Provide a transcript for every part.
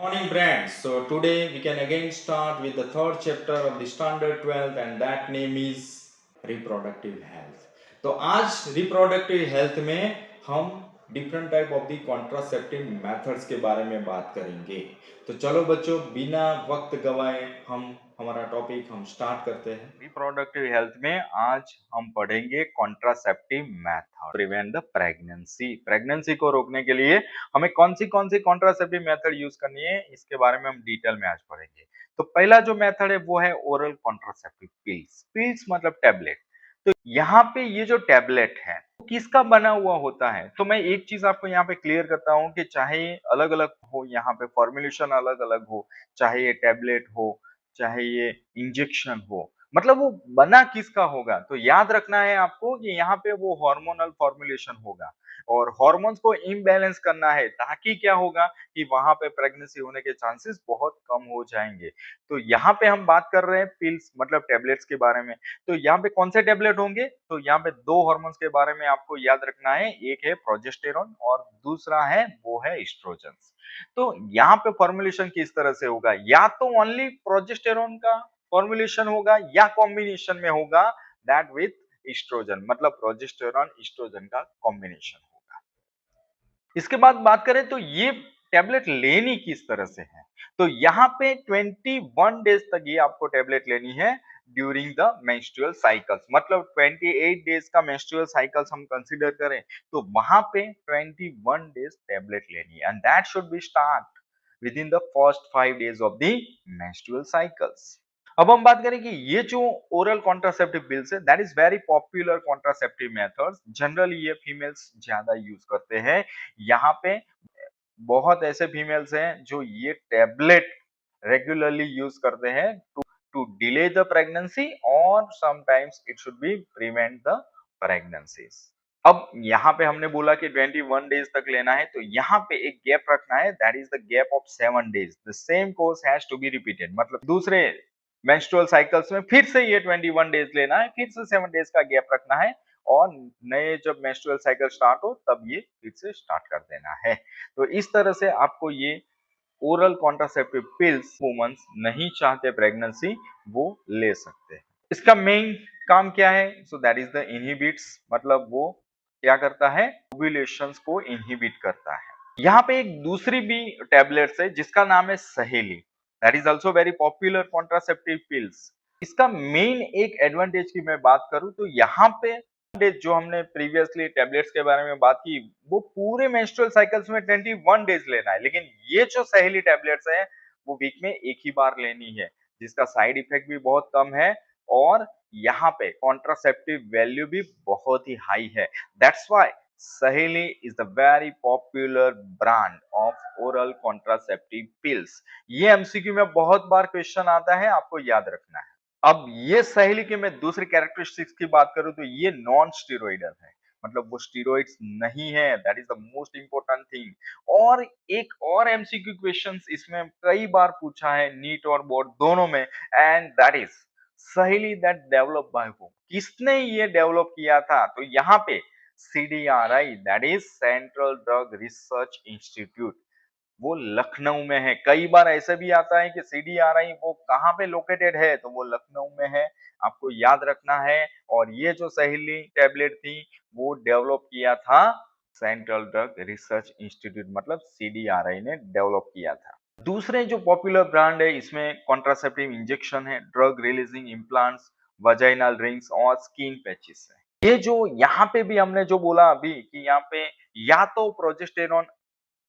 Morning friends. So today we can again start with the third chapter of the standard 12th and that name is reproductive health. तो आज reproductive health में हम different type of the contraceptive methods के बारे में बात करेंगे। तो चलो बच्चों बिना वक्त गवाए हम हमारा टॉपिक हम स्टार्ट करते हैं। रिप्रोडक्टिव हेल्थ में आज हम पढ़ेंगे contraceptive method prevent the pregnancy. Pregnancy को रोकने के लिए हमें कौन सी कॉन्ट्रासेप्टिव मेथड यूज करनी है इसके बारे में हम डिटेल में आज पढ़ेंगे। तो पहला जो मेथड है वो है ओरल कॉन्ट्रासेप्टिव पिल्स। पिल्स मतलब टेबलेट। तो यहाँ पे ये जो टेबलेट है किसका बना हुआ होता है, तो मैं एक चीज आपको यहाँ पे क्लियर करता हूँ कि चाहे अलग अलग हो, यहाँ पे फॉर्मुलेशन अलग अलग हो, चाहे ये टेबलेट हो चाहे ये इंजेक्शन हो, मतलब वो बना किसका होगा, तो याद रखना है आपको कि यहाँ पे वो हार्मोनल फॉर्मुलेशन होगा और हार्मोन्स को इम्बैलेंस करना है ताकि क्या होगा कि वहां पे प्रेगनेंसी होने के चांसेस बहुत कम हो जाएंगे। तो यहाँ पे हम बात कर रहे हैं पिल्स मतलब टेबलेट्स के बारे में। तो यहाँ पे कौन से टेबलेट होंगे, तो यहाँ पे दो हार्मोन्स के बारे में आपको याद रखना है, एक है प्रोजेस्टेरॉन और दूसरा है वो है एस्ट्रोजन। तो यहाँ पे फॉर्मुलेशन किस तरह से होगा, या तो ओनली प्रोजेस्टेरॉन का फॉर्मुलेशन होगा या कॉम्बिनेशन में होगा दैट विथ एस्ट्रोजन, मतलब प्रोजेस्टेरॉन एस्ट्रोजन का कॉम्बिनेशन होगा। इसके बाद बात करें तो ये टैबलेट लेनी किस तरह से है, तो यहाँ पे 21 डेज तक ये आपको टैबलेट लेनी है ड्यूरिंग द मेंस्ट्रुअल साइकिल्स, मतलब 28 डेज का मेंस्ट्रुअल साइकिल्स हम कंसीडर करें तो वहां पे 21 डेज टैबलेट लेनी है and that should B start with in the first 5 days of the menstrual cycles. अब हम बात करें कि ये जो ओरल कॉन्ट्रासेप्टिव पिल्स है that is very popular contraceptive methods, generally ये फीमेल्स ज्यादा यूज करते हैं। यहाँ पे बहुत ऐसे फीमेल्स हैं जो ये टैबलेट रेगुलरली यूज करते हैं टू डिले द प्रेगनेंसी और sometimes it should be prevent the pregnancies. अब यहाँ पे हमने बोला कि 21 डेज तक लेना है, तो यहाँ पे एक गैप रखना है that is the gap of 7 days. The same course has to be repeated, मतलब दूसरे मेंस्ट्रुअल साइकिल्स में फिर से ये 21 डेज लेना है, फिर से 7 डेज का गैप रखना है और नए जब मेंस्ट्रुअल साइकिल स्टार्ट हो तब ये फिर से स्टार्ट कर देना है। तो इस तरह से आपको ये ओरल कॉन्ट्रासेप्टिव पिल्स वुमेन्स नहीं चाहते प्रेगनेंसी वो ले सकते हैं। इसका मेन काम क्या है, so that is the inhibits, मतलब वो क्या करता है ओव्यूलेशंस को इनहिबिट करता है। यहाँ पे एक दूसरी भी टैबलेट्स है जिसका नाम है सहेली, that is also very popular contraceptive pills. इसका मेन एक एडवांटेज की मैं बात करूं तो यहाँ पे डेज जो हमने प्रीवियसली टैबलेट्स के बारे में बात की वो पूरे मेंस्ट्रुअल साइकिल्स में 21 डेज लेना है, लेकिन ये जो सहेली टैबलेट्स है वो वीक में एक ही बार लेनी है जिसका साइड इफेक्ट भी बहुत कम है और यहाँ पे कॉन्ट्रासेप्टिव वैल्यू भी बहुत ही हाई है। दैट्स व्हाई सहेली is the very popular brand of oral contraceptive pills. ये एमसीक्यू में बहुत बार क्वेश्चन आता है, आपको याद रखना है। अब ये सहेली के मैं दूसरी कैरेक्टरिस्टिक्स की बात करूं तो ये नॉन स्टीरोइडल है, मतलब वो स्टीरोइड्स नहीं है, that is the most important thing. और एक और एमसीक्यू क्वेश्चंस इसमें कई बार पूछा है नीट और बोर्ड दोनों में, एंड दैट इज सहेली दैट डेवलप बाय हु, किसने ये डेवलप किया था, तो यहाँ पे CDRI that is central drug research institute, वो लखनऊ में है। कई बार ऐसे भी आता है कि सीडीआरआई वो कहाँ पे लोकेटेड है, तो वो लखनऊ में है, आपको याद रखना है। और ये जो सहेली टैबलेट थी वो डेवलप किया था सेंट्रल ड्रग रिसर्च इंस्टीट्यूट, मतलब सीडीआरआई ने डेवलप किया था। दूसरे जो पॉपुलर ब्रांड है इसमें कॉन्ट्रासेप्टिव इंजेक्शन है, drug releasing implants, vaginal rings और स्किन पैचेस है। ये जो यहाँ पे भी हमने जो बोला अभी कि यहाँ पे या तो प्रोजेस्टेरॉन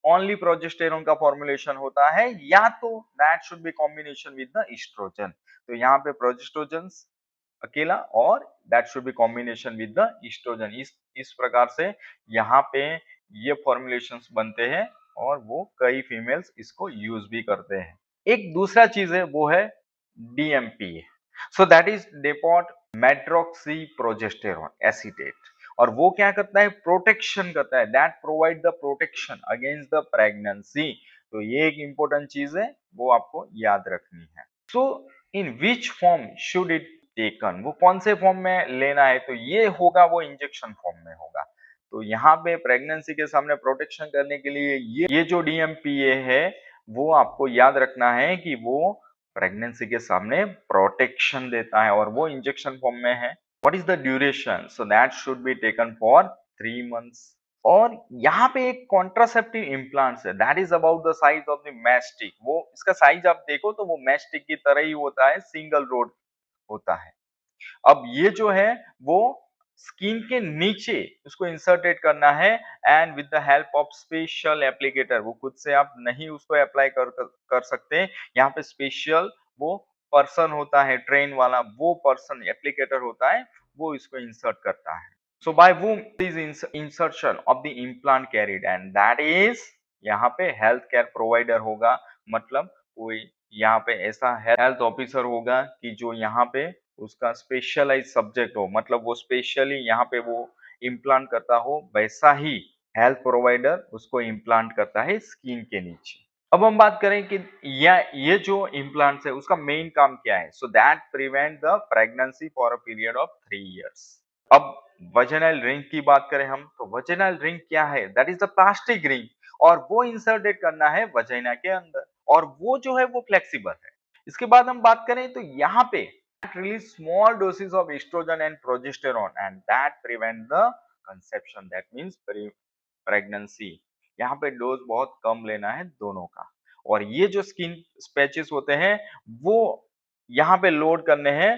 ओनली प्रोजेस्टेरॉन का फॉर्मुलेशन होता है या तो that should be combination with the estrogen, तो यहाँ पे प्रोजेस्ट्रोजन अकेला और that should be combination with the estrogen. इस प्रकार से यहाँ पे ये फॉर्मुलेशंस बनते हैं और वो कई फीमेल्स इसको यूज भी करते हैं। एक दूसरा चीज है वो है DMP, so that is depot medroxy progesterone acetate, और वो क्या करता है प्रोटेक्शन करता है, that provide the protection against the pregnancy. तो ये एक इंपॉर्टेंट चीज है वो आपको याद रखनी है। So in which form should it taken, वो कौन से फॉर्म में लेना है, तो ये होगा वो इंजेक्शन फॉर्म में होगा। तो यहाँ पे प्रेगनेंसी के सामने प्रोटेक्शन करने के लिए ये जो डीएमपीए है वो आपको याद रखना है कि वो प्रेगनेंसी के सामने प्रोटेक्शन देता है और वो इंजेक्शन फॉर्म में है। What is the duration? So that should be taken for 3 months. और यहाँ पे एक कॉन्ट्रासेप्टिव इम्प्लांट्स है, that is about the size of the mastic. वो इसका साइज आप देखो तो वो मैस्टिक की तरह ही होता है, सिंगल रोड होता है। अब ये जो है वो स्किन के नीचे उसको इंसर्टेड करना है and with the help of special applicator. वो खुद से आप नहीं उसको अप्लाई कर सकते। यहाँ पे स्पेशल वो पर्सन होता है, ट्रेन वाला वो पर्सन एप्लीकेटर होता है, वो इसको इंसर्ट करता है। सो bye whom is insertion of the implant carried, and that is यहाँ पे हेल्थ केयर प्रोवाइडर होगा, मतलब कोई यहाँ पे ऐसा हेल्थ ऑफिसर होगा कि जो यहाँ पे उसका स्पेशलाइज सब्जेक्ट हो, मतलब वो स्पेशली यहाँ पे वो इम्प्लांट करता हो, वैसा ही हेल्थ प्रोवाइडर उसको इम्प्लांट करता है स्किन के नीचे। अब हम बात करें कि ये जो इम्प्लांट्स है उसका मेन काम क्या है। So that prevent the pregnancy for a period of 3 years। अब वजेनाइल रिंग की बात करें हम, तो वजेनाइल रिंग क्या है? That is the plastic ring, और वो इंसर्टेड करना है वजाइना के अंदर, और वो जो है वो फ्लेक्सिबल है। इसके बाद हम बात करें तो यहाँ पे release small doses of estrogen and progesterone, and that prevent the conception, that means pregnancy। यहाँ पे डोज बहुत कम लेना है दोनों का। और ये जो स्किन स्पैचेस होते हैं वो यहाँ पे लोड करने हैं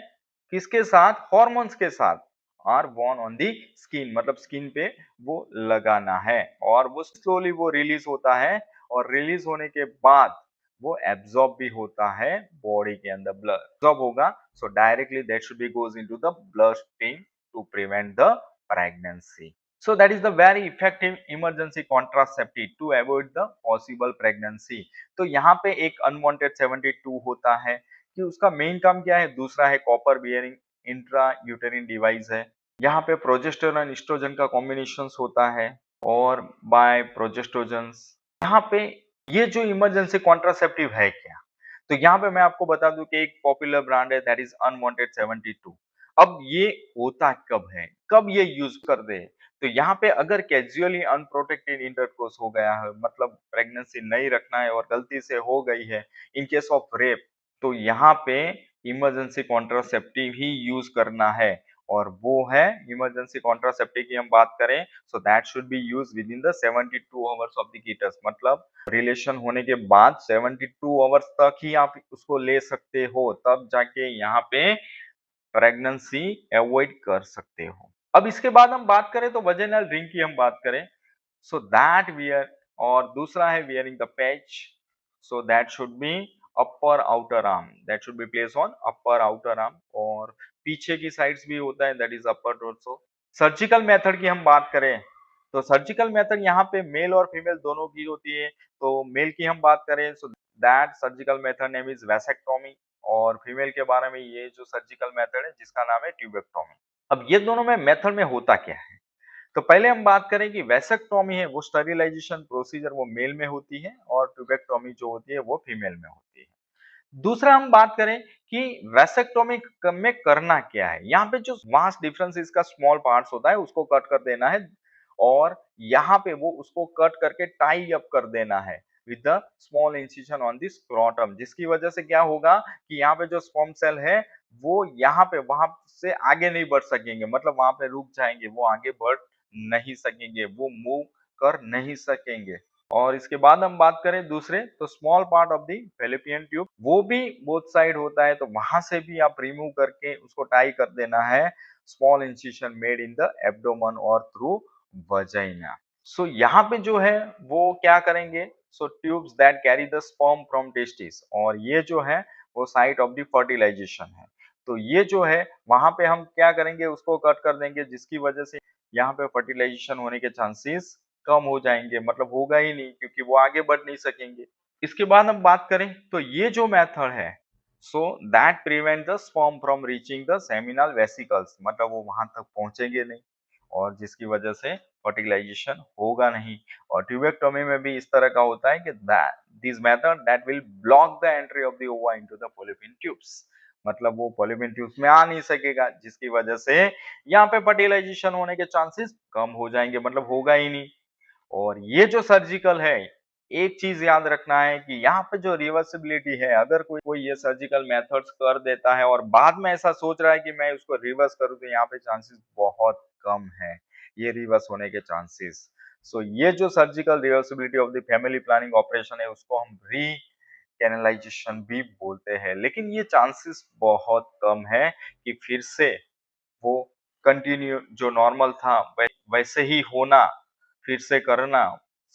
किसके साथ? हॉर्मोन्स के साथ, are born on the skin, मतलब स्किन पे वो लगाना है, और वो स्लोली वो रिलीज होता है, और रिलीज होने के बाद वो एब्जॉर्ब भी होता है बॉडी के अंदर। ब्लड एब्जॉर्ब होगा, so directly that should be goes into the blood stream to prevent the pregnancy। So that is the very effective emergency contraceptive to avoid the possible pregnancy। तो यहाँ पे एक unwanted 72 होता है कि उसका मेन काम क्या है? दूसरा है कॉपर बियरिंग इंट्रा यूटेरिन डिवाइस है। यहाँ पे प्रोजेस्टेरोन एस्ट्रोजन का कॉम्बिनेशन होता है, और बाय प्रोजेस्ट्रोजन। यहाँ पे ये जो इमरजेंसी कॉन्ट्रासेप्टिव है क्या? तो यहाँ पे मैं आपको बता दूं कि एक पॉपुलर ब्रांड है, दैट इज अनवांटेड 72। अब ये होता कब है, कब ये यूज कर दे? तो यहाँ पे अगर कैजुअली अनप्रोटेक्टेड इंटरकोर्स हो गया है, मतलब प्रेगनेंसी नहीं रखना है और गलती से हो गई है, इन केस ऑफ रेप, तो यहाँ पे इमरजेंसी कॉन्ट्रासेप्टिव ही यूज करना है। और वो है इमरजेंसी कॉन्ट्रासेप्टिव की हम बात करें, so that should be use with in the 72 hours of the foetus, मतलब रिलेशन होने के बाद 72 आवर्स तक ही आप उसको ले सकते हो, तब जाके यहाँ पे प्रेगनेंसी अवॉइड कर सकते हो। अब इसके बाद हम बात करें तो वजेनल रिंग की हम बात करें, सो दैट वियर, और दूसरा है wearing the patch, so that should B upper outer arm, that should B place on upper outer arm, और पीछे की साइड्स भी होता है, that is upper torso. Surgical method की हम बात करें तो सर्जिकल मेथड यहाँ पे मेल और फीमेल दोनों की होती है। तो मेल की हम बात करें, so that surgical method name is vasectomy, और फीमेल के बारे में ये जो सर्जिकल मेथड है जिसका नाम है ट्यूबेक्टोमी। अब ये दोनों में मेथड में होता क्या है? तो पहले हम बात करें कि वैसेक्टोमी है वो स्टरिलाइजेशन प्रोसीजर वो मेल में होती है, और ट्यूबेक्टोमी जो होती है वो फीमेल में होती है। दूसरा हम बात करें कि वैसेक्टोमी में करना क्या है। यहाँ पे जो वास्ट डिफरेंस इसका स्मॉल पार्ट्स होता है उसको कट कर देना है, और यहाँ पे वो उसको कट करके टाई अप कर देना है with the small incision on the scrotum, जिसकी वजह से क्या होगा कि यहाँ पे जो स्पर्म सेल है वो यहाँ पे वहां से आगे नहीं बढ़ सकेंगे, मतलब वहां पे रुक जाएंगे, वो आगे बढ़ नहीं सकेंगे, वो मूव कर नहीं सकेंगे। और इसके बाद हम बात करें दूसरे, तो small part of the fallopian tube वो भी बोथ साइड होता है, तो वहां से भी आप रिमूव करके उसको टाई कर देना है, small incision made in the abdomen और थ्रू वजाइना। सो यहाँ पे जो है वो क्या करेंगे, so tubes that carry the sperm from testis, और ये जो है वो साइट ऑफ द फर्टिलाइजेशन है। तो ये जो है वहां पे हम क्या करेंगे, उसको कट कर देंगे, जिसकी वजह से यहाँ पे फर्टिलाइजेशन होने के चांसेस कम हो जाएंगे, मतलब होगा ही नहीं क्योंकि वो आगे बढ़ नहीं सकेंगे। इसके बाद हम बात करें तो ये जो मेथड है, so that prevent the sperm from reaching the seminal vesicles, मतलब वो वहां तक पहुंचेंगे नहीं, और जिसकी वजह से फर्टिलाइजेशन होगा नहीं। और ट्यूबेक्टोमी में भी इस तरह का होता है कि this method that will block the entry of the ओवा इनटू द पॉलिपिन ट्यूब्स, मतलब वो पॉलिपिन ट्यूब्स में आ नहीं सकेगा, जिसकी वजह से यहाँ पे फर्टिलाइजेशन होने के चांसेस कम हो जाएंगे, मतलब होगा ही नहीं। और ये जो सर्जिकल है एक चीज याद रखना है कि यहाँ पे जो रिवर्सिबिलिटी है, अगर कोई ये सर्जिकल मेथड्स कर देता है और बाद में ऐसा सोच रहा है कि मैं उसको रिवर्स करूँ, तो यहाँ पे चांसेस बहुत कम है ये रिवर्स होने के चांसेस। सो ये जो surgical reversibility of the family planning operation है, उसको हम कैनालाइजेशन भी बोलते हैं, लेकिन ये चांसेस बहुत कम है कि फिर से वो कंटिन्यू जो नॉर्मल था वैसे ही होना, फिर से करना।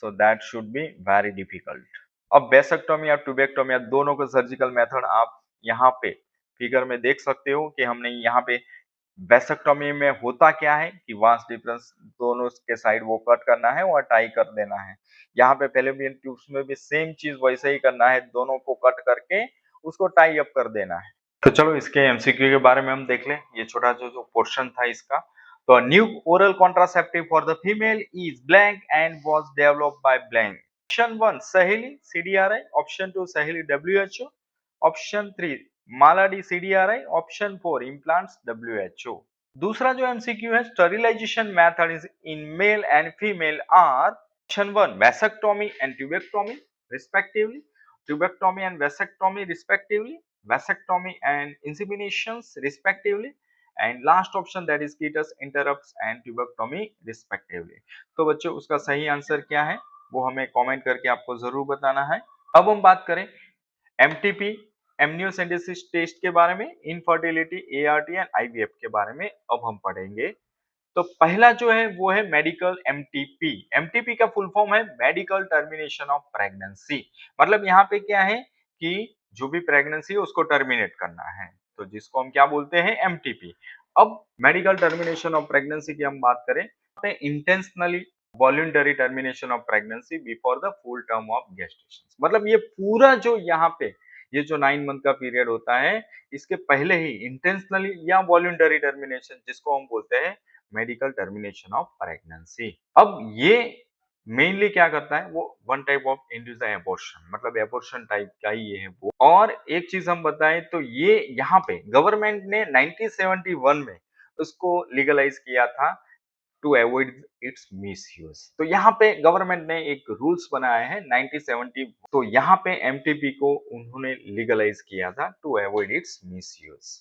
सो that should be very difficult. अब वेसेक्टोमी या ट्यूबेक्टोमी दोनों का सर्जिकल मेथड आप यहाँ पे फिगर में देख सकते हो कि हमने यहाँ पे वेसेक्टोमी में होता क्या है कि वास डिफरेंस दोनों के साइड वो कट करना है और टाई कर देना है। यहाँ पे फैलोपियन ट्यूब्स में भी सेम चीज वैसे ही करना है, दोनों को कट करके उसको टाई अप कर देना है। तो चलो इसके एमसीक्यू के बारे में हम देख लें। ये छोटा जो पोर्शन था इसका, तो new oral contraceptive for the female is blank and was developed by blank. Option 1 Saheli CDRI, option 2 Saheli WHO, option 3 Mala D CDRI, option 4 implants WHO. दूसरा जो एमसीक्यू है, sterilisation method is in male and female are option 1 vasectomy and tubectomy respectively, tubectomy and vasectomy respectively, vasectomy and inseminations respectively, and last option that is fetus interrupts and tuberculomy respectively। तो बच्चों उसका सही answer क्या है वो हमें comment करके आपको जरूर बताना है। अब हम बात करें एमटीपी एमनियोसेंटेसिस टेस्ट के बारे में, इनफर्टिलिटी, एआरटी एंड आईवीएफ के बारे में अब हम पढ़ेंगे। तो पहला जो है वो है मेडिकल एमटीपी। एमटीपी का फुल फॉर्म है मेडिकल टर्मिनेशन ऑफ प्रेगनेंसी। मतलब यहाँ पे क्या है कि जो भी प्रेगनेंसी है उसको टर्मिनेट करना है, तो जिसको हम क्या बोलते हैं एमटीपी। अब मेडिकल टर्मिनेशन ऑफ प्रेगनेंसी की हम बात करें तो intentionally voluntary termination of pregnancy before the full term of gestation. मतलब ये पूरा जो यहाँ पे ये जो 9 मंथ का पीरियड होता है, इसके पहले ही इंटेंशनली या वॉलंटरी टर्मिनेशन जिसको हम बोलते हैं मेडिकल टर्मिनेशन ऑफ प्रेगनेंसी। अब ये मेनली क्या करता है, वो one type of induce abortion, मतलब एबॉर्शन टाइप का ही ये है वो। और एक चीज हम बताएं तो ये यहाँ पे गवर्नमेंट ने 1971 में उसको लीगलाइज किया था टू अवॉइड इट्स मिसयूज। तो यहाँ पे गवर्नमेंट ने एक रूल्स बनाया है 1970, तो यहाँ पे एमटीपी को उन्होंने लीगलाइज किया था टू अवॉइड इट्स मिसयूज।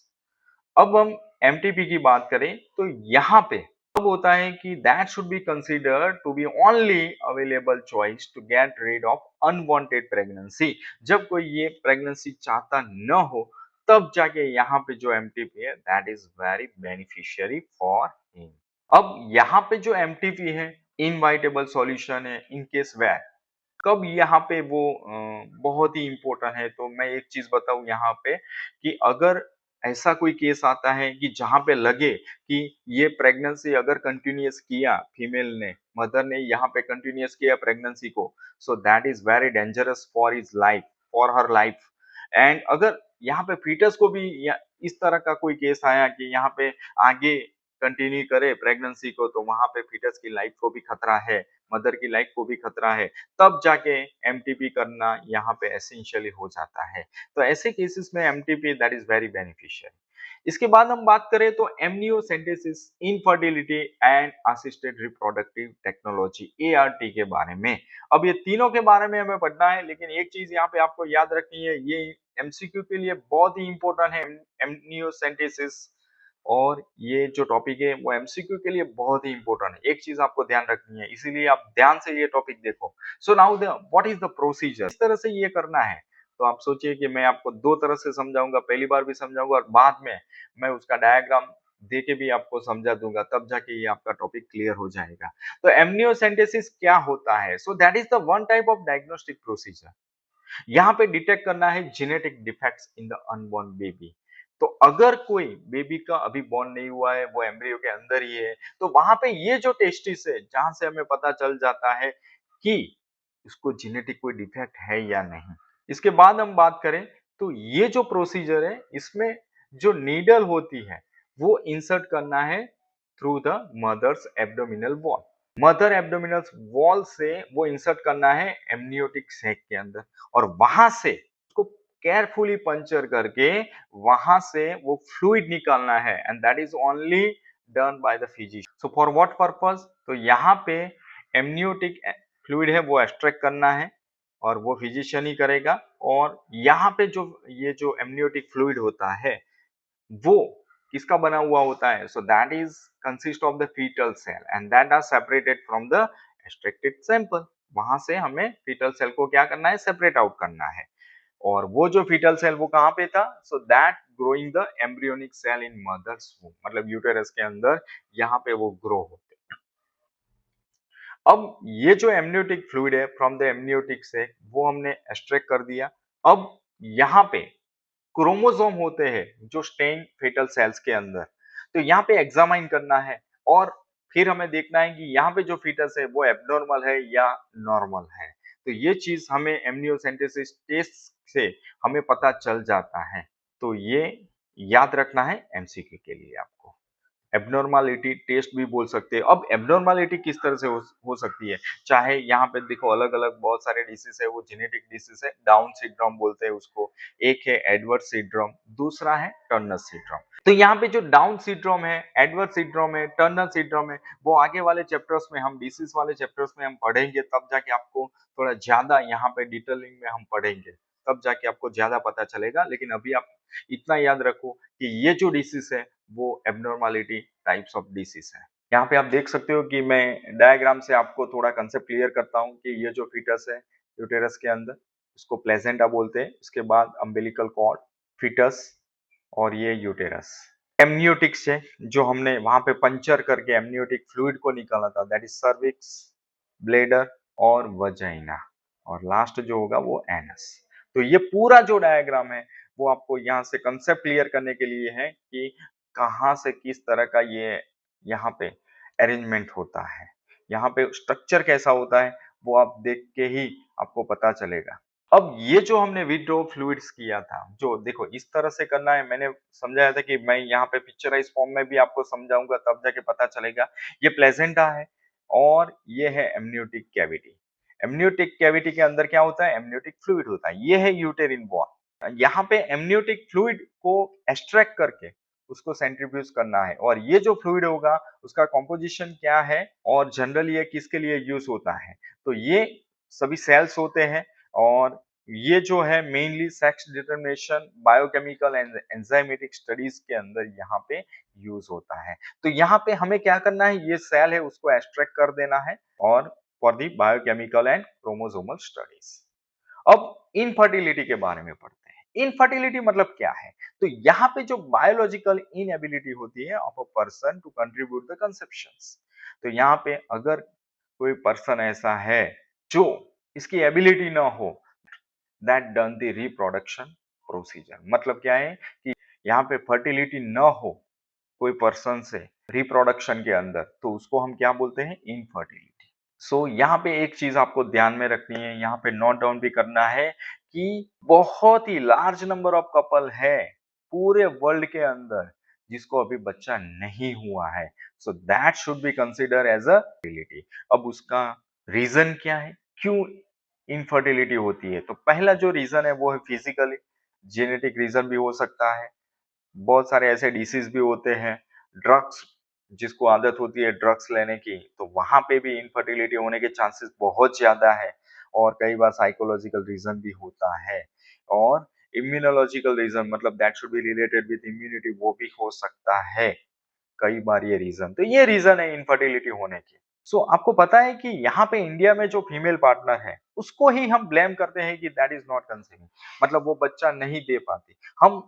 अब हम एमटीपी की बात करें तो यहाँ पे अब होता है कि that should be considered to be only available choice to get rid of unwanted pregnancy. जब कोई ये प्रेगनेंसी चाहता न हो तब जाके यहाँ पे जो एमटीपी है that is very beneficiary for him. अब यहाँ पे जो एमटीपी है इनवाइटेबल सॉल्यूशन है इन केस वेयर, कब यहाँ पे वो बहुत ही इंपॉर्टेंट है। तो मैं एक चीज बताऊं यहाँ पे कि अगर ऐसा कोई केस आता है कि जहां पे लगे कि ये प्रेगनेंसी अगर कंटिन्यूअस किया, फीमेल ने मदर ने यहाँ पे कंटिन्यूअस किया प्रेगनेंसी को, सो that is very dangerous for his life, for her life. And अगर यहाँ पे फीटस को भी इस तरह का कोई केस आया कि यहाँ पे आगे कंटिन्यू करे प्रेगनेंसी को, तो वहां पे फीटस की लाइफ को भी खतरा है, मदर की लाइफ को भी खतरा है, तब जाके एमटीपी करना यहाँ पे एसेंशियली हो जाता है। तो ऐसे केसेस में MTP that is very beneficial. इसके बाद हम बात करें तो amniocentesis, infertility and assisted reproductive technology ART के बारे में। अब ये तीनों के बारे में हमें पढ़ना है, लेकिन एक चीज यहाँ पे आपको याद रखनी है, ये एमसीक्यू के लिए बहुत ही इंपॉर्टेंट है एमनियोसेंटेसिस, और ये जो टॉपिक है वो एमसीक्यू के लिए बहुत ही इंपॉर्टेंट है। एक चीज आपको ध्यान रखनी है, इसीलिए आप ध्यान से ये टॉपिक देखो। So now the what is the procedure, इस तरह से ये करना है। तो आप सोचिए कि मैं आपको दो तरह से समझाऊंगा, पहली बार भी समझाऊंगा और बाद में मैं उसका डायग्राम दे के भी आपको समझा दूंगा, तब जाके ये आपका टॉपिक क्लियर हो जाएगा। तो एमनियोसेंटेसिस क्या होता है? So that is the one type of diagnostic procedure. यहाँ पे डिटेक्ट करना है genetic defects in the unborn baby. तो अगर कोई बेबी का अभी बॉर्न नहीं हुआ है, वो एम्ब्रियो के अंदर ही है, तो वहां पे ये जो टेस्टिस है जहां से हमें पता चल जाता है कि इसको जेनेटिक कोई डिफेक्ट है या नहीं। इसके बाद हम बात करें तो ये जो प्रोसीजर है इसमें जो नीडल होती है वो इंसर्ट करना है through the mother's abdominal wall. Mother abdominal wall से वो इंसर्ट करना है एमनियोटिक सैक के अंदर, और वहां से उसको केयरफुली पंचर करके वहां से वो फ्लूइड निकालना है, and that is only done by the physician. So for what purpose? तो यहाँ पे एमनियोटिक फ्लूइड है वो एक्सट्रैक्ट करना है, और वो फिजिशियन ही करेगा। और यहाँ पे जो ये जो एमनियोटिक फ्लूइड होता है वो किसका बना हुआ होता है? So that is consist of the foetal cell and that are separated from the extracted sample. वहां से हमें फीटल सेल को क्या करना है? सेपरेट आउट करना है। और वो जो फीटल सेल वो कहाँ पे था? So that growing the embryonic cell in mother's womb, मतलब यूटेरस के अंदर यहाँ पे वो ग्रो होते हैं। अब ये जो एमनियोटिक फ्लूइड है फ्रॉम द एमनियोटिक से वो हमने एक्सट्रैक्ट कर दिया। अब यहाँ पे क्रोमोसोम होते हैं जो स्टेन फेटल सेल्स के अंदर, तो यहाँ पे एग्जामाइन करना है और फिर हमें देखना है कि यहाँ पे जो फीटस है वो एबनॉर्मल है या नॉर्मल है। तो ये चीज हमें एमनियोसेंटेसिस टेस्ट से हमें पता चल जाता है। तो ये याद रखना है एमसीक्यू के लिए आपको। एब्नॉर्मालिटी टेस्ट भी बोल सकते हैं। अब एब्नॉर्मालिटी किस तरह से हो सकती है? चाहे यहाँ पे देखो अलग अलग बहुत सारे डिसीज है, वो जेनेटिक डिसीज है, डाउन सिंड्रोम बोलते हैं उसको। एक है एडवर्ड सिंड्रोम, दूसरा है टर्नर सिंड्रोम। तो यहाँ पे जो डाउन सिंड्रोम है, एडवर्ड सिंड्रोम है, टर्नर सिंड्रोम है, वो आगे वाले चैप्टर्स में हम डिसीज वाले चैप्टर्स में हम पढ़ेंगे, तब जाके आपको थोड़ा ज्यादा यहाँ पे डिटेलिंग में हम पढ़ेंगे, तब जाके आपको ज्यादा पता चलेगा। लेकिन अभी आप इतना याद रखो कि ये जो डिसीज है वो एब्नॉर्मालिटी टाइप्स ऑफ डिसीज है। यहाँ पे आप देख सकते हो कि मैं डायग्राम से आपको थोड़ा कंसेप्ट क्लियर करता हूँ कि ये जो फीटस है यूटेरस के अंदर, उसको प्लेसेंटा बोलते हैं, उसके बाद अम्बिलिकल कॉर्ड, फीटस और ये यूटेरस। एमनियोटिक से जो हमने वहां पे पंचर करके एमनियोटिक फ्लूइड को निकाला था, दैट इज सर्विक्स, ब्लेडर और वजाइना, और लास्ट जो होगा वो एनस। तो ये पूरा जो डायग्राम है वो आपको यहाँ से कंसेप्ट क्लियर करने के लिए है कि कहाँ से किस तरह का ये यहाँ पे अरेंजमेंट होता है, यहाँ पे स्ट्रक्चर कैसा होता है वो आप देख के ही आपको पता चलेगा। अब ये जो हमने विथड्रॉ फ्लूइड्स किया था, जो देखो इस तरह से करना है, मैंने समझाया था कि मैं यहाँ पे पिक्चराइज फॉर्म में भी आपको समझाऊंगा, तब जाके पता चलेगा। ये प्लेसेंटा है और ये है एमनियोटिक कैविटी। एमनियोटिक कैविटी के अंदर क्या होता है? एमनियोटिक फ्लूइड होता है। ये है यूटेरिन वॉल। यहाँ पे एमनियोटिक फ्लूइड को एक्सट्रैक्ट करके उसको सेंट्रीफ्यूज करना है, और ये जो फ्लूइड होगा उसका कॉम्पोजिशन क्या है और जनरली ये किसके लिए यूज होता है? तो ये सभी सेल्स होते हैं, और ये जो है mainly sex determination, biochemical and enzymatic studies के अंदर यहाँ पे यूज होता है। तो यहाँ पे हमें क्या करना है? ये सेल है उसको एक्सट्रैक्ट कर देना है और for the biochemical and chromosomal studies. अब इनफर्टिलिटी के बारे में पढ़ते हैं। इनफर्टिलिटी मतलब क्या है? तो यहाँ पे जो बायोलॉजिकल इनएबिलिटी होती है of a person to contribute the conceptions. तो यहाँ पे अगर कोई पर्सन ऐसा है जो इसकी एबिलिटी ना हो, that done the reproduction procedure. मतलब क्या है कि यहाँ पे फर्टिलिटी ना हो कोई पर्सन से रिप्रोडक्शन के अंदर, तो उसको हम क्या बोलते हैं? इनफर्टिलिटी। सो यहाँ पे एक चीज आपको ध्यान में रखनी है, यहाँ पे नोट डाउन भी करना है कि बहुत ही लार्ज नंबर ऑफ कपल है पूरे वर्ल्ड के अंदर जिसको अभी बच्चा नहीं हुआ है। So that should be consider as a infertility. अब उसका रीजन क्या है, क्यों इनफर्टिलिटी होती है? तो पहला जो रीजन है वो है फिजिकली, जेनेटिक रीजन भी हो सकता है। बहुत सारे ऐसे डिसीज भी होते हैं, ड्रग्स, जिसको आदत होती है ड्रग्स लेने की, तो वहां पे भी इनफर्टिलिटी होने के चांसेस बहुत ज्यादा है। और कई बार साइकोलॉजिकल रीजन भी होता है, और इम्यूनोलॉजिकल रीजन, मतलब that should be related with immunity, वो भी हो सकता है कई बार ये रीजन। तो ये रीजन है इनफर्टिलिटी होने के। सो आपको पता है कि यहाँ पे इंडिया में जो फीमेल पार्टनर है उसको ही हम ब्लेम करते हैं कि दैट इज नॉट कंसीविंग, मतलब वो बच्चा नहीं दे पाती। हम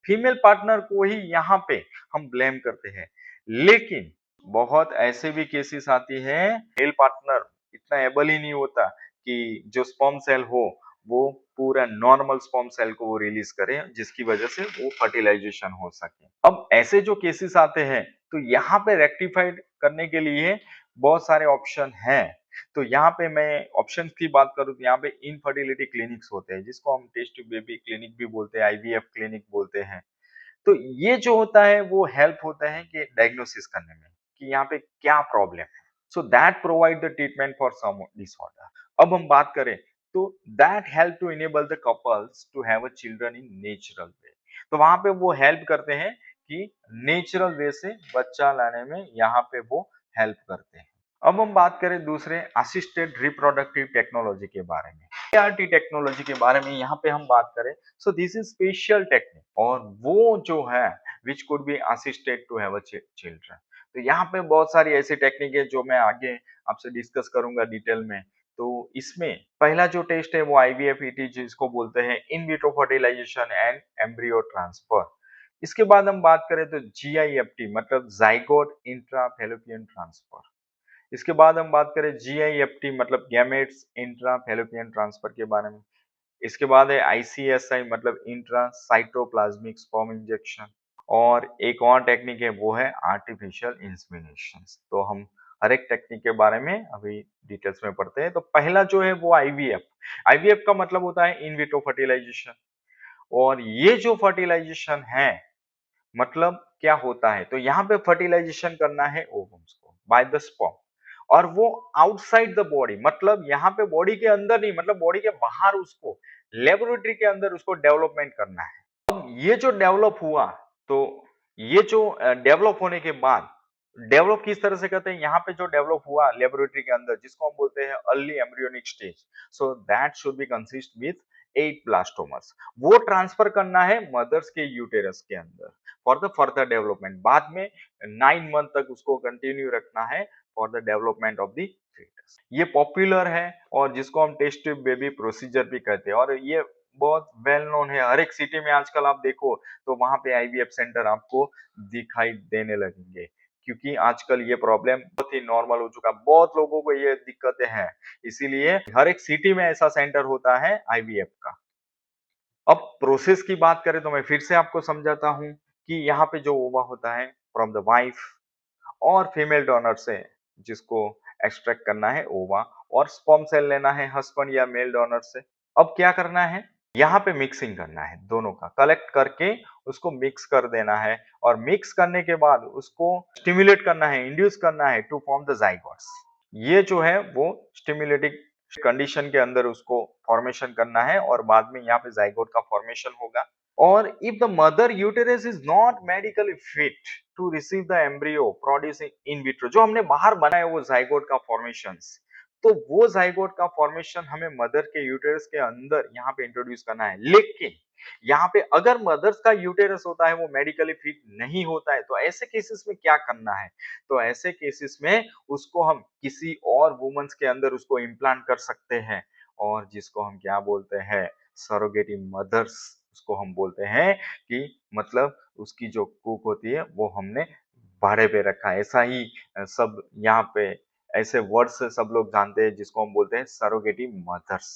फीमेल पार्टनर को ही यहाँ पे हम ब्लेम करते हैं। लेकिन बहुत ऐसे भी केसेस आती हैं मेल पार्टनर इतना एबल ही नहीं होता कि जो स्पर्म सेल हो वो पूरा नॉर्मल स्पर्म सेल को वो रिलीज करे, जिसकी वजह से वो फर्टिलाइजेशन हो सके। अब ऐसे जो केसेस आते हैं तो यहाँ पे रेक्टिफाइड करने के लिए बहुत सारे ऑप्शन हैं। तो यहाँ पे मैं ऑप्शंस की बात करूँ तो यहाँ पे इनफर्टिलिटी क्लिनिक्स होते हैं, जिसको हम टेस्ट ट्यूब बेबी क्लिनिक भी बोलते हैं, आईवीएफ क्लिनिक बोलते हैं। तो ये जो होता है वो हेल्प होता है कि डायग्नोसिस करने में कि यहाँ पे क्या प्रॉब्लम है। So that provide the treatment for some disorder. अब हम बात करें तो that help to enable the couples to have a children in natural way. तो वहां पे वो हेल्प करते हैं कि नेचुरल वे से बच्चा लाने में यहाँ पे वो हेल्प करते हैं। अब हम बात करें दूसरे असिस्टेड रिप्रोडक्टिव टेक्नोलॉजी के बारे में, ART टेक्नोलॉजी के बारे में यहाँ पे हम बात करें। So this is special technique, और वो जो है which could be assisted to have a children. तो यहाँ पे बहुत सारी ऐसी टेक्निक है जो मैं आगे आपसे डिस्कस करूंगा डिटेल में। तो इसमें पहला जो टेस्ट है वो IVF जिसको बोलते हैं in vitro fertilisation and embryo transfer. इसके बाद हम बात करें तो GIFT मतलब जाइगोट इंट्रा फैलोपियन ट्रांसफर। इसके बाद हम बात करें GIFT मतलब गैमेट्स इंट्रा फैलोपियन ट्रांसफर के बारे में। इसके बाद है ICSI मतलब इंट्रा साइटोप्लाज्मिक स्पर्म इंजेक्शन। और एक और टेक्निक है वो है आर्टिफिशियल इंसेमिनेशन। तो हम हर एक टेक्निक के बारे में अभी डिटेल्स में पढ़ते हैं। तो पहला जो है वो IVF का मतलब होता है इन विट्रो फर्टिलाइजेशन। और ये जो फर्टिलाइजेशन है मतलब क्या होता है, तो यहाँ पे फर्टिलाइजेशन करना है ओवम्स को बाय द स्पर्म, और वो आउटसाइड द बॉडी मतलब यहाँ पे बॉडी के अंदर नहीं, मतलब बॉडी के बाहर उसको लेबोरेटरी के अंदर उसको डेवलपमेंट करना है। अब ये जो डेवलप हुआ, तो ये जो डेवलप होने के बाद डेवलप किस तरह से करते हैं, यहाँ पे जो डेवलप हुआ लेबोरेटरी के अंदर जिसको हम बोलते हैं early embryonic stage, so that should B consist with 8 blastomeres. वो ट्रांसफर करना है मदर्स के यूटेरस के अंदर फॉर द फर्दर डेवलपमेंट। बाद में 9 मंथ तक उसको कंटिन्यू रखना है for the development of the fetus। ये पॉपुलर है और जिसको हम टेस्ट ट्यूब बेबी प्रोसीजर भी कहते हैं, और ये बहुत वेल नोन है। हर एक सिटी में आजकल आप देखो तो वहां पे IVF सेंटर आपको दिखाई देने लगेंगे, क्योंकि आजकल ये प्रॉब्लम बहुत ही नॉर्मल हो चुका है, बहुत लोगों को ये दिक्कतें हैं, इसीलिए हर एक सिटी में ऐसा सेंटर होता है IVF का। अब प्रोसेस की बात करें तो मैं फिर से आपको समझाता हूँ कि यहाँ पे जो ओवा होता है फ्रॉम द वाइफ और फीमेल डोनर से, जिसको एक्सट्रैक्ट करना है ओवा, और स्पर्म सेल लेना है हस्बैंड या मेल डोनर से। अब क्या करना है, यहाँ पे मिक्सिंग करना है, दोनों का कलेक्ट करके उसको मिक्स कर देना है, और मिक्स करने के बाद उसको स्टिमुलेट करना है, इंड्यूस करना है टू फॉर्म द जाइगोट्स। ये जो है वो स्टिमुलेटिंग कंडीशन के अंदर उसको फॉर्मेशन करना है, और बाद में यहाँ पे जाइगोट का फॉर्मेशन होगा। और if the mother uterus is not medically fit to receive the embryo producing in vitro, जो हमने बाहर बनाया वो जाइगोट का फॉर्मेशंस, तो वो जाइगोट का फॉर्मेशन हमें मदर के यूटेरस के अंदर यहाँ पे इंट्रोड्यूस करना है। लेकिन यहाँ पे अगर मदर्स का यूटेरस होता है वो मेडिकली फिट नहीं होता है, तो ऐसे केसेस में क्या करना है, तो ऐसे केसेस में उसको हम किसी और वुमन्स के अंदर उसको इम्प्लांट कर सकते हैं, और जिसको हम क्या बोलते हैं, सरोगेटी मदर्स उसको हम बोलते हैं, कि मतलब उसकी जो कुक होती है वो हमने भाड़े पे रखा है। ऐसा ही सब यहाँ पे ऐसे वर्ड से सब लोग जानते हैं जिसको हम बोलते हैं सरोगेटी मदर्स।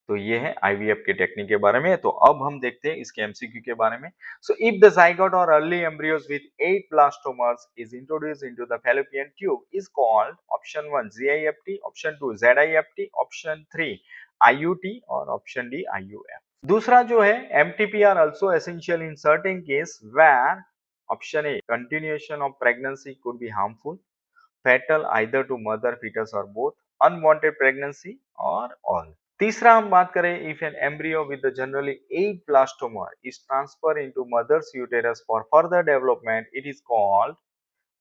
तो ये है IVF के टेक्निक के बारे में। तो अब हम देखते हैं इसके MCQ के बारे में। So if the zygote or early embryos with 8 blastomeres is introduced into the fallopian tube is called option 1 GIFT, option 2 ZIFT, option 3 IUT और option D IUF। दूसरा जो है MTP are also essential in certain case where option A continuation of pregnancy could be harmful, fatal either to mother, fetus or both, unwanted pregnancy or all। तीसरा हम बात करें if an embryo with the generally 8 blastoma is transferred into mother's uterus for further development, it is called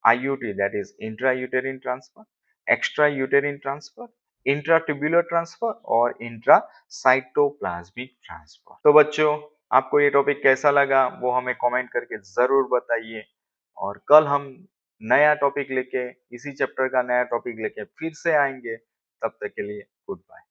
IUT, that is intrauterine transfer, extrauterine transfer, intratubular transfer और intracytoplasmic transfer. तो बच्चों, आपको ये topic कैसा लगा वो हमें कमेंट करके जरूर बताइए, और कल हम नया टॉपिक लेके, इसी चैप्टर का नया टॉपिक लेके फिर से आएंगे। तब तक के लिए गुड बाय।